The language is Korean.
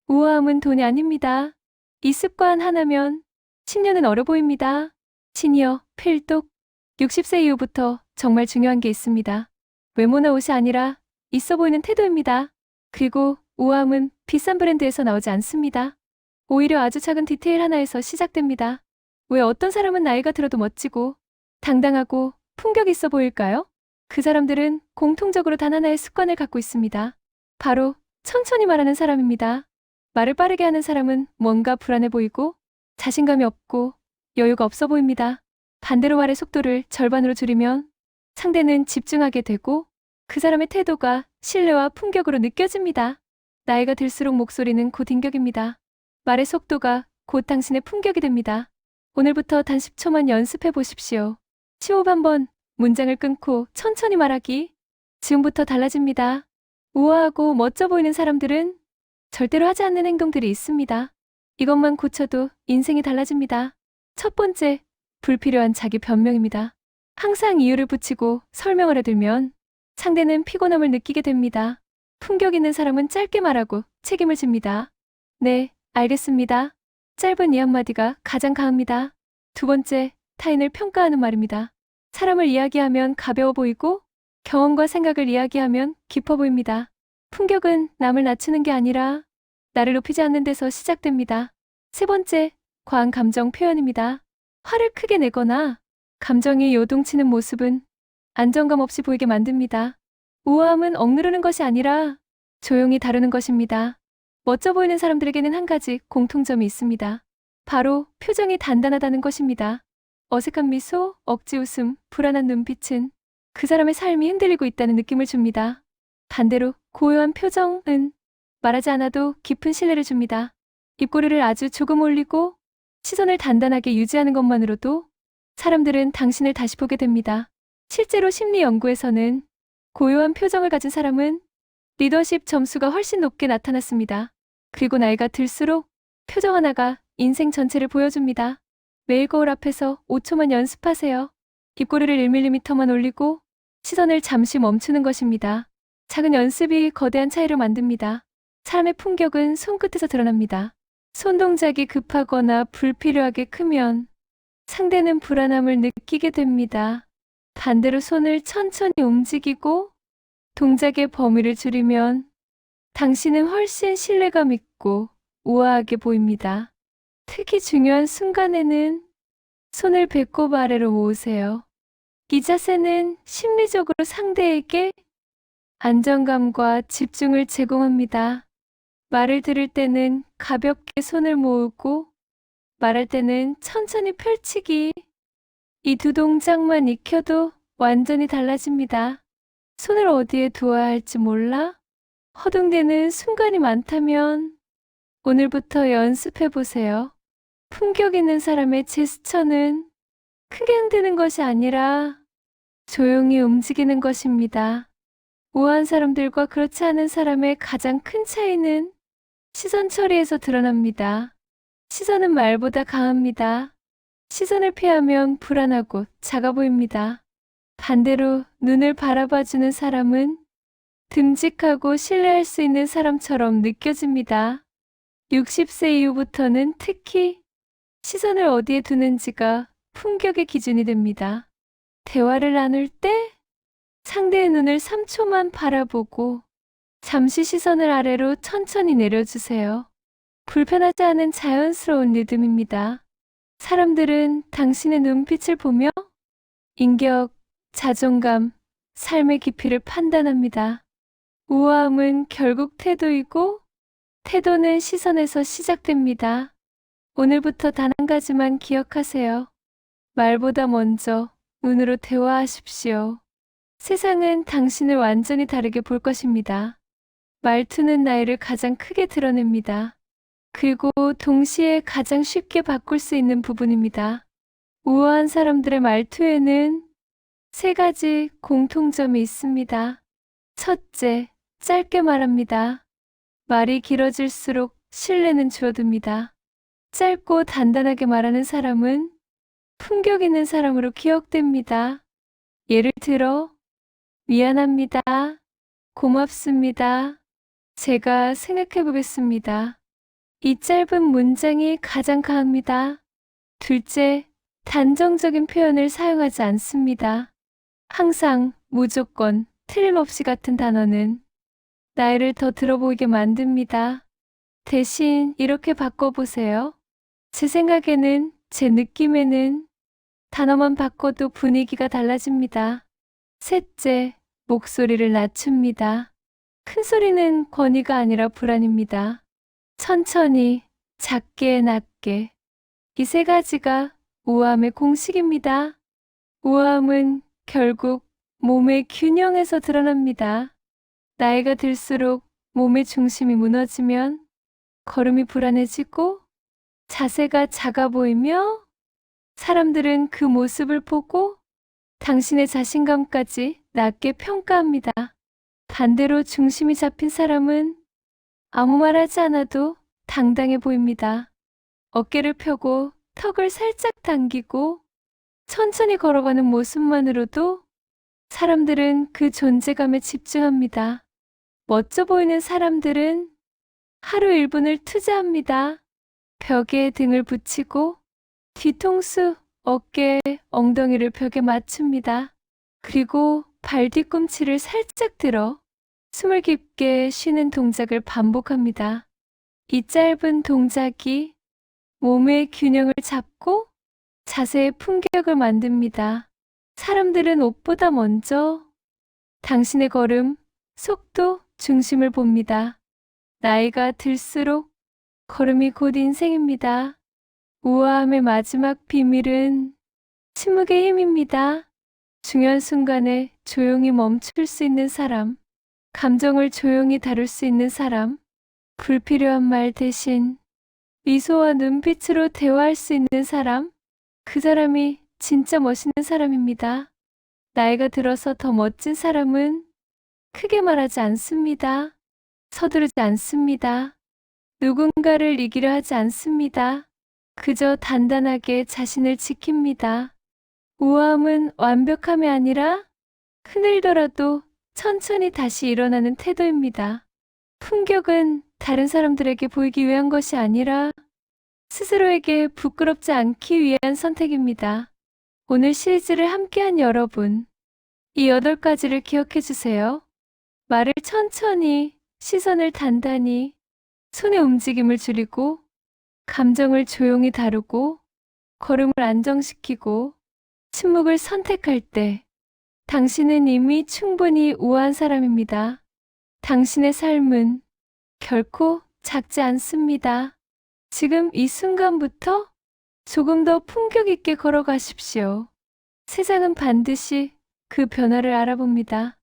우아함은 돈이 아닙니다. 이 습관 하나면 10년은 어려 보입니다. 시니어, 필독, 60세 이후부터 정말 중요한 게 있습니다. 외모나 옷이 아니라 있어 보이는 태도입니다. 그리고 우아함은 비싼 브랜드에서 나오지 않습니다. 오히려 아주 작은 디테일 하나에서 시작됩니다. 왜 어떤 사람은 나이가 들어도 멋지고 당당하고 품격 있어 보일까요? 그 사람들은 공통적으로 단 하나의 습관을 갖고 있습니다. 바로 천천히 말하는 사람입니다. 말을 빠르게 하는 사람은 뭔가 불안해 보이고 자신감이 없고 여유가 없어 보입니다. 반대로 말의 속도를 절반으로 줄이면 상대는 집중하게 되고 그 사람의 태도가 신뢰와 품격으로 느껴집니다. 나이가 들수록 목소리는 곧 인격입니다. 말의 속도가 곧 당신의 품격이 됩니다. 오늘부터 단 10초만 연습해 보십시오. 시호흡 한번, 문장을 끊고 천천히 말하기. 지금부터 달라집니다. 우아하고 멋져 보이는 사람들은 절대로 하지 않는 행동들이 있습니다. 이것만 고쳐도 인생이 달라집니다. 첫 번째, 불필요한 자기 변명입니다. 항상 이유를 붙이고 설명을 해들면 상대는 피곤함을 느끼게 됩니다. 품격 있는 사람은 짧게 말하고 책임을 집니다. 네, 알겠습니다. 짧은 이 한마디가 가장 강합니다. 두 번째, 타인을 평가하는 말입니다. 사람을 이야기하면 가벼워 보이고 경험과 생각을 이야기하면 깊어 보입니다. 품격은 남을 낮추는 게 아니라 나를 높이지 않는 데서 시작됩니다. 세 번째, 과한 감정 표현입니다. 화를 크게 내거나 감정이 요동치는 모습은 안정감 없이 보이게 만듭니다. 우아함은 억누르는 것이 아니라 조용히 다루는 것입니다. 멋져 보이는 사람들에게는 한 가지 공통점이 있습니다. 바로 표정이 단단하다는 것입니다. 어색한 미소, 억지 웃음, 불안한 눈빛은 그 사람의 삶이 흔들리고 있다는 느낌을 줍니다. 반대로 고요한 표정은 말하지 않아도 깊은 신뢰를 줍니다. 입꼬리를 아주 조금 올리고 시선을 단단하게 유지하는 것만으로도 사람들은 당신을 다시 보게 됩니다. 실제로 심리 연구에서는 고요한 표정을 가진 사람은 리더십 점수가 훨씬 높게 나타났습니다. 그리고 나이가 들수록 표정 하나가 인생 전체를 보여줍니다. 매일 거울 앞에서 5초만 연습하세요. 입꼬리를 1mm만 올리고 시선을 잠시 멈추는 것입니다. 작은 연습이 거대한 차이를 만듭니다. 사람의 품격은 손끝에서 드러납니다. 손 동작이 급하거나 불필요하게 크면 상대는 불안함을 느끼게 됩니다. 반대로 손을 천천히 움직이고 동작의 범위를 줄이면 당신은 훨씬 신뢰감 있고 우아하게 보입니다. 특히 중요한 순간에는 손을 배꼽 아래로 모으세요. 이 자세는 심리적으로 상대에게 안정감과 집중을 제공합니다. 말을 들을 때는 가볍게 손을 모으고 말할 때는 천천히 펼치기. 이 두 동작만 익혀도 완전히 달라집니다. 손을 어디에 두어야 할지 몰라 허둥대는 순간이 많다면 오늘부터 연습해 보세요. 품격 있는 사람의 제스처는 크게 흔드는 것이 아니라 조용히 움직이는 것입니다. 우아한 사람들과 그렇지 않은 사람의 가장 큰 차이는 시선 처리에서 드러납니다. 시선은 말보다 강합니다. 시선을 피하면 불안하고 작아 보입니다. 반대로 눈을 바라봐주는 사람은 듬직하고 신뢰할 수 있는 사람처럼 느껴집니다. 60세 이후부터는 특히 시선을 어디에 두는지가 품격의 기준이 됩니다. 대화를 나눌 때 상대의 눈을 3초만 바라보고 잠시 시선을 아래로 천천히 내려주세요. 불편하지 않은 자연스러운 리듬입니다. 사람들은 당신의 눈빛을 보며 인격, 자존감, 삶의 깊이를 판단합니다. 우아함은 결국 태도이고 태도는 시선에서 시작됩니다. 오늘부터 단 한 가지만 기억하세요. 말보다 먼저 눈으로 대화하십시오. 세상은 당신을 완전히 다르게 볼 것입니다. 말투는 나이를 가장 크게 드러냅니다. 그리고 동시에 가장 쉽게 바꿀 수 있는 부분입니다. 우아한 사람들의 말투에는 세 가지 공통점이 있습니다. 첫째, 짧게 말합니다. 말이 길어질수록 신뢰는 줄어듭니다. 짧고 단단하게 말하는 사람은 품격 있는 사람으로 기억됩니다. 예를 들어, 미안합니다. 고맙습니다. 제가 생각해 보겠습니다. 이 짧은 문장이 가장 강합니다. 둘째, 단정적인 표현을 사용하지 않습니다. 항상, 무조건, 틀림없이 같은 단어는 나이를 더 들어 보이게 만듭니다. 대신 이렇게 바꿔보세요. 제 생각에는, 제 느낌에는 단어만 바꿔도 분위기가 달라집니다. 셋째, 목소리를 낮춥니다. 큰 소리는 권위가 아니라 불안입니다. 천천히, 작게, 낮게. 이 세 가지가 우아함의 공식입니다. 우아함은 결국 몸의 균형에서 드러납니다. 나이가 들수록 몸의 중심이 무너지면 걸음이 불안해지고 자세가 작아 보이며 사람들은 그 모습을 보고 당신의 자신감까지 낮게 평가합니다. 반대로 중심이 잡힌 사람은 아무 말 하지 않아도 당당해 보입니다. 어깨를 펴고 턱을 살짝 당기고 천천히 걸어가는 모습만으로도 사람들은 그 존재감에 집중합니다. 멋져 보이는 사람들은 하루 1분을 투자합니다. 벽에 등을 붙이고 뒤통수, 어깨, 엉덩이를 벽에 맞춥니다. 그리고 발 뒤꿈치를 살짝 들어 숨을 깊게 쉬는 동작을 반복합니다. 이 짧은 동작이 몸의 균형을 잡고 자세의 품격을 만듭니다. 사람들은 옷보다 먼저 당신의 걸음, 속도, 중심을 봅니다. 나이가 들수록 걸음이 곧 인생입니다. 우아함의 마지막 비밀은 침묵의 힘입니다. 중요한 순간에 조용히 멈출 수 있는 사람, 감정을 조용히 다룰 수 있는 사람, 불필요한 말 대신 미소와 눈빛으로 대화할 수 있는 사람, 그 사람이 진짜 멋있는 사람입니다. 나이가 들어서 더 멋진 사람은 크게 말하지 않습니다. 서두르지 않습니다. 누군가를 이기려 하지 않습니다. 그저 단단하게 자신을 지킵니다. 우아함은 완벽함이 아니라 흔들더라도 천천히 다시 일어나는 태도입니다. 품격은 다른 사람들에게 보이기 위한 것이 아니라 스스로에게 부끄럽지 않기 위한 선택입니다. 오늘 시리즈를 함께한 여러분, 이 8가지를 기억해 주세요. 말을 천천히, 시선을 단단히, 손의 움직임을 줄이고, 감정을 조용히 다루고, 걸음을 안정시키고, 침묵을 선택할 때, 당신은 이미 충분히 우아한 사람입니다. 당신의 삶은 결코 작지 않습니다. 지금 이 순간부터 조금 더 품격 있게 걸어가십시오. 세상은 반드시 그 변화를 알아봅니다.